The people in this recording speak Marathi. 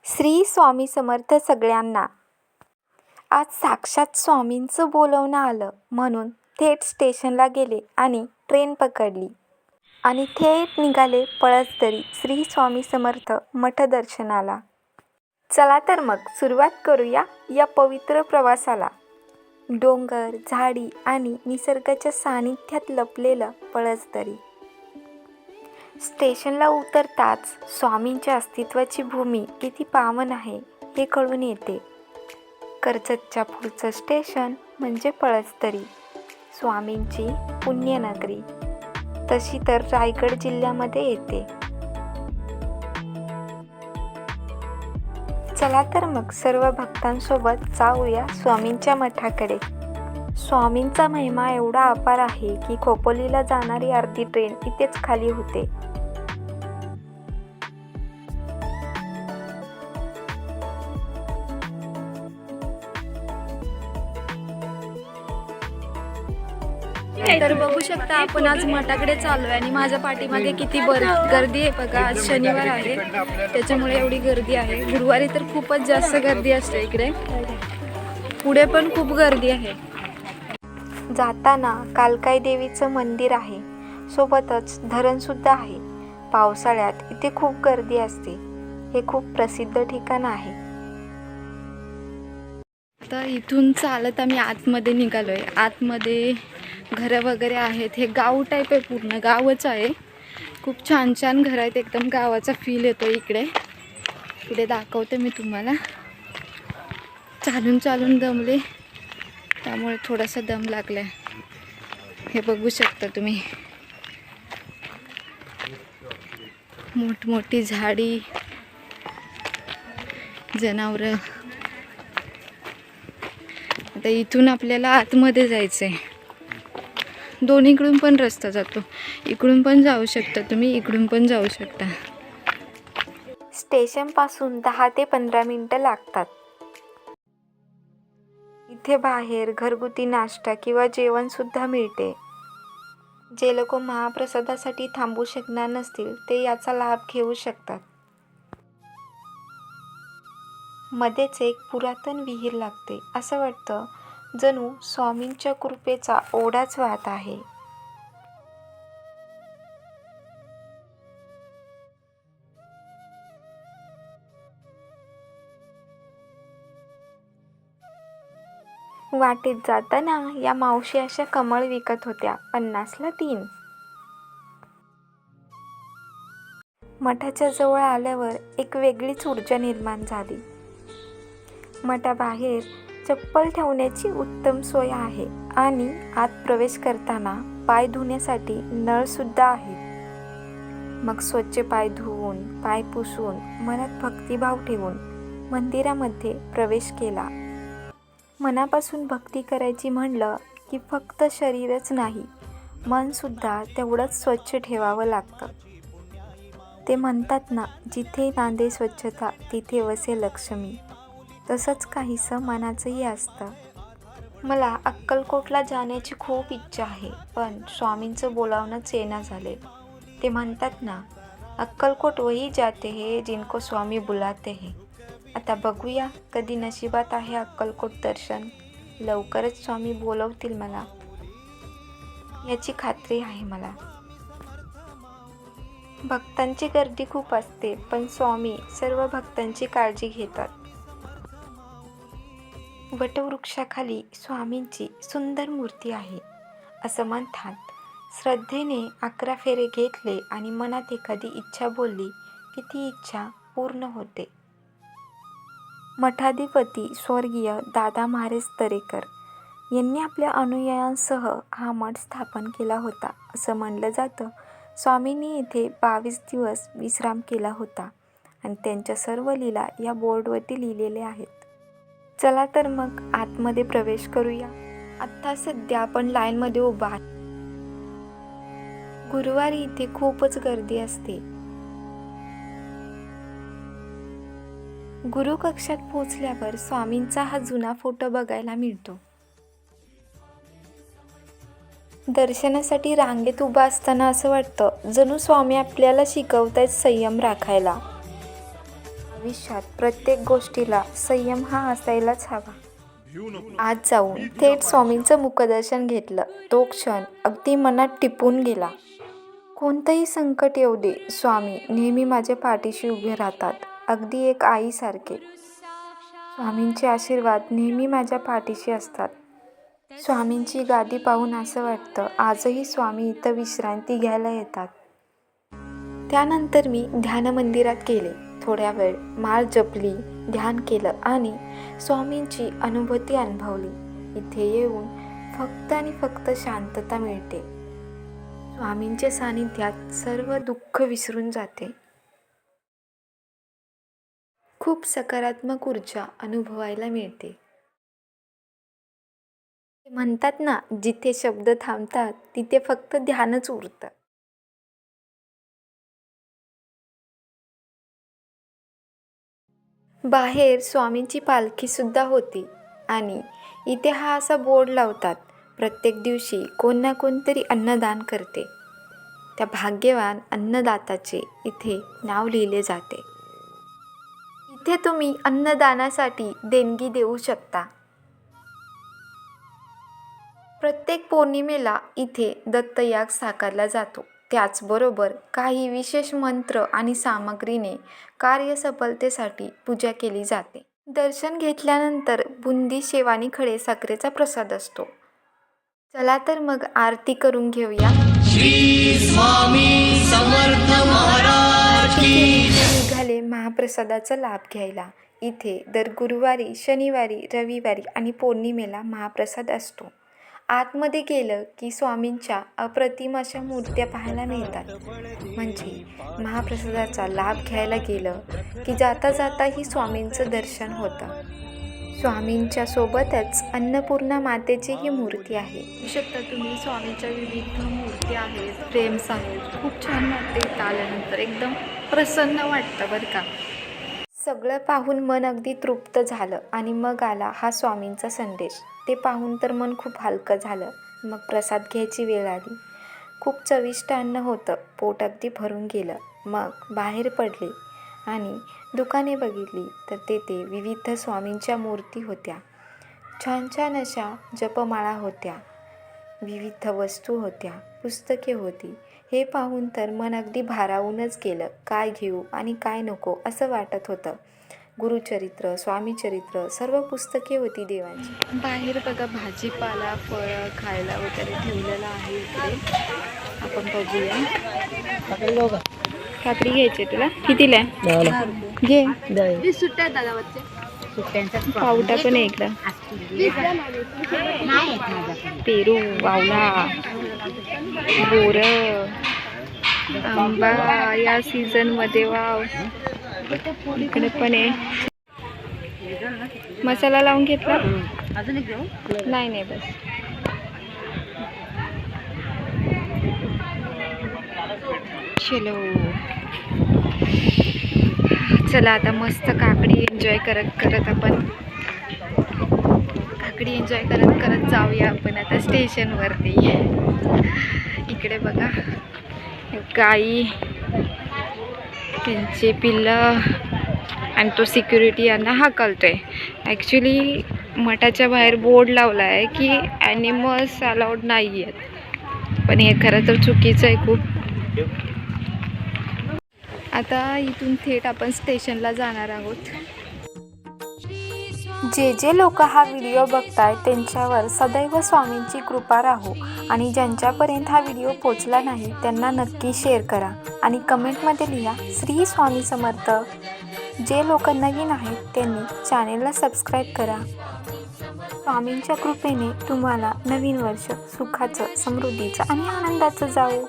श्री स्वामी समर्थ सगळ्यांना. आज साक्षात स्वामींचं बोलवणं आलं म्हणून थेट स्टेशनला गेले आणि ट्रेन पकडली आणि थेट निघाले पळसदरी श्री स्वामी समर्थ मठ दर्शनाला. चला तर मग सुरुवात करूया या पवित्र प्रवासाला. डोंगर, झाडी आणि निसर्गाच्या सानिध्यात लपलेलं पळसदरी. स्टेशनला उतरताच स्वामींच्या अस्तित्वाची भूमी किती पावन आहे हे कळून येते. कर्जतच्या पुढचं स्टेशन म्हणजे पळसदरी, स्वामींची पुण्यनगरी. तशी तर रायगड जिल्ह्यामध्ये येते. चला तर मग सर्व भक्तांसोबत जाऊया स्वामींच्या मठाकडे. स्वामींचा महिमा एवढा अपार आहे की खोपोलीला जाणारी अर्धी ट्रेन इथेच खाली होते. तर बघू शकता आपण आज मठाकडे चाललोय आणि माझ्या पाठीमागे किती गर्दी आहे बघा. आज शनिवार आहे त्याच्यामुळे एवढी गर्दी आहे. गुरुवारी तर खूपच जास्त गर्दी असते इकडे. पुढे पण खूप गर्दी आहे. जाताना कालकाई देवीचं मंदिर आहे, सोबतच धरण सुद्धा आहे. पावसाळ्यात इथे खूप गर्दी असते. हे खूप प्रसिद्ध ठिकाण आहे. आता इथून चालत आम्ही आतमध्ये निघालोय. आतमध्ये घरं वगैरे आहेत. हे गाव टाईप आहे, पूर्ण गावच आहे. खूप छान छान घरं आहेत. एकदम गावाचा फील येतो इकडे. पुढे दाखवते मी तुम्हाला. चालून चालून दमले त्यामुळे थोडासा दम लागलाय. हे बघू शकता तुम्ही, मोठमोठी झाडी, जनावरं. आता इथून आपल्याला आतमध्ये जायचंय. दोन्हीकडून पण रस्ता जातो. इकडून पण जाऊ शकता तुम्ही, इकडून पण जाऊ शकता. स्टेशनपासून 10 ते 15 मिनिटं लागतात. इथे बाहेर घरगुती नाश्ता किंवा जेवण सुद्धा मिळते. जे लोक महाप्रसादासाठी थांबू शकणार नसतील ते याचा लाभ घेऊ शकतात. मध्येच एक पुरातन विहीर लागते. असं वाटतं जणू स्वामींच्या कृपेचा ओढाच वाहत आहे. वाटेत जाताना या मावशी अशा कमळ विकत होत्या. 50ला 3. मठाच्या जवळ आल्यावर एक वेगळीच ऊर्जा निर्माण झाली. मठाबाहेर चप्पल ठेवण्याची उत्तम सोय आहे आणि आत प्रवेश करताना पाय धुण्यासाठी नळ सुद्धा आहे. मग स्वच्छ पाय धुवून, पाय पुसून, मनात भक्तिभाव ठेवून मंदिरामध्ये प्रवेश केला. मनापासून भक्ती करायची म्हणलं की फक्त शरीरच नाही, मन सुद्धा तेवढंच स्वच्छ ठेवावं लागतं. ते म्हणतात ना, जिथे नांदे स्वच्छता तिथे वसे लक्ष्मी. तसंच काहीसं मनाचंही असतं. मला अक्कलकोटला जाण्याची खूप इच्छा आहे, पण स्वामींचं बोलावणंच येणं झाले. ते म्हणतात ना, अक्कलकोट वही जाते है जिनको स्वामी बुलाते हैं. आता बघूया कधी नशिबात आहे अक्कलकोट दर्शन. लवकरच स्वामी बोलवतील मला, याची खात्री आहे मला. भक्तांची गर्दी खूप असते, पण स्वामी सर्व भक्तांची काळजी घेतात. वटवृक्षाखाली स्वामींची सुंदर मूर्ती आहे. असं म्हणतात, श्रद्धेने 11 फेरे घेतले आणि मनात एखादी इच्छा बोलली की ती इच्छा पूर्ण होते. मठाधिपती स्वर्गीय दादा महाराज तरेकर यांनी आपल्या अनुयायांसह हा मठ स्थापन केला होता. असं म्हणलं जातं, स्वामींनी येथे 22 दिवस विश्राम केला होता आणि त्यांच्या सर्व लीला या बोर्डवरती लिहिलेल्या आहेत. चला तर मग आतमध्ये प्रवेश करूया. आत्ता सध्या आपण लाईनमध्ये उभा आहोत. गुरुवारी इथे खूपच गर्दी असते. गुरु कक्षात पोहोचल्यावर स्वामींचा हा जुना फोटो बघायला मिळतो. दर्शनासाठी रांगेत उभा असताना असं वाटतं जणू स्वामी आपल्याला शिकवतायत संयम राखायला. आयुष्यात प्रत्येक गोष्टीला संयम हा असायलाच हवा. आज जाऊन थेट स्वामींचं मुखदर्शन घेतलं. तो क्षण अगदी मनात टिपून गेला. कोणतंही संकट येऊ दे, स्वामी नेहमी माझ्या पाठीशी उभे राहतात, अगदी एक आईसारखे. स्वामींचे आशीर्वाद नेहमी माझ्या पाठीशी असतात. स्वामींची गादी पाहून असं वाटतं आजही स्वामी इथं विश्रांती घ्यायला येतात. त्यानंतर मी ध्यान मंदिरात गेले. थोड्या वेळ माळ जपली, ध्यान केलं आणि स्वामींची अनुभूती अनुभवली. इथे येऊन फक्त आणि फक्त शांतता मिळते. स्वामींच्या सानिध्यात सर्व दुःख विसरून जाते. खूप सकारात्मक ऊर्जा अनुभवायला मिळते. म्हणतात ना, जिथे शब्द थांबतात तिथे फक्त ध्यानच उरतं. बाहेर स्वामींची पालखी सुद्धा होती आणि इथे हा असा बोर्ड लावतात, प्रत्येक दिवशी कोण ना कोणतरी अन्नदान करते. त्या भाग्यवान अन्नदाताचे इथे नाव लिहिले जाते. इथे तुम्ही अन्नदानासाठी देणगी देऊ शकता. प्रत्येक पौर्णिमेला इथे दत्तयाग साकारला जातो. त्याचबरोबर काही विशेष मंत्र आणि सामग्रीने कार्यसफलतेसाठी पूजा केली जाते. दर्शन घेतल्यानंतर बुंदी, शेव आणि खडे साखरेचा प्रसाद असतो. चला तर मग आरती करून घेऊया. श्री स्वामी समर्थ महाराज की निघाले महाप्रसादाचा लाभ घ्यायला. इथे दर गुरुवारी, शनिवारी, रविवारी आणि पौर्णिमेला महाप्रसाद असतो. आतमध्ये गेलं की स्वामींच्या अप्रतिम अशा मूर्त्या पाहायला मिळतात. म्हणजे महाप्रसादाचा लाभ घ्यायला गेलं की जाता जाताही स्वामींचं दर्शन होतं. स्वामींच्या सोबतच अन्नपूर्णा मातेचीही मूर्ती आहे. बघू शकता तुम्ही स्वामींच्या विविध मूर्ती आहेत, फ्रेम्स आहेत. खूप छान वाटते इथं आल्यानंतर, एकदम प्रसन्न वाटतं बरं का. सगळं पाहून मन अगदी तृप्त झालं आणि मग आला हा स्वामींचा संदेश. ते पाहून तर मन खूप हलकं झालं. मग प्रसाद घ्यायची वेळ आली. खूप चविष्ट अन्न होतं. पोट अगदी भरून गेलं. मग बाहेर पडले आणि दुकाने बघितली तर तेथे विविध स्वामींच्या मूर्ती होत्या. छान छान अशा जपमाळा होत्या, विविध वस्तू होत्या, पुस्तके होती. हे पाहून तर मन अगदी भारावूनच गेलं. काय घेऊ आणि काय नको असं वाटत होतं. गुरुचरित्र, स्वामीचरित्र, सर्व पुस्तके होती देवांची. बाहेर बघा भाजीपाला, फळं खायला वगैरे ठेवलेलं आहे इकडे. आपण बघूया. काकडी घ्यायची तुला कितीला घे. 20 सुट्ट्या दादा वरचे पावटा पण आहे इकडं. पेरू, वावला, बोर, आंबा या सीझन मध्ये. वाव, इकडे पण आहे. मसाला लावून घेतला. नाही बस. चलो, चला आता मस्त काकडी एन्जॉय करत करत आपण जाऊया आपण आता स्टेशनवरती. इकडे बघा गाई, त्यांचे पिल्लं आणि तो सिक्युरिटी यांना हाकलतोय. ॲक्च्युली मठाच्या बाहेर बोर्ड लावला आहे की ॲनिमल्स अलाउड नाही आहेत, पण हे खरं तर चुकीचं आहे खूप. आता इथून थेट आपण स्टेशनला जाणार आहोत. जे लोक हा व्हिडिओ बघताय त्यांच्यावर सदैव स्वामींची कृपा राहो आणि ज्यांच्यापर्यंत हा व्हिडिओ पोचला नाही त्यांना नक्की शेअर करा आणि कमेंटमध्ये लिहा श्री स्वामी समर्थ. जे लोक नवीन आहेत त्यांनी चॅनेलला सबस्क्राईब करा. स्वामींच्या कृपेने तुम्हाला नवीन वर्ष सुखाचं, समृद्धीचं आणि आनंदाचं जावो.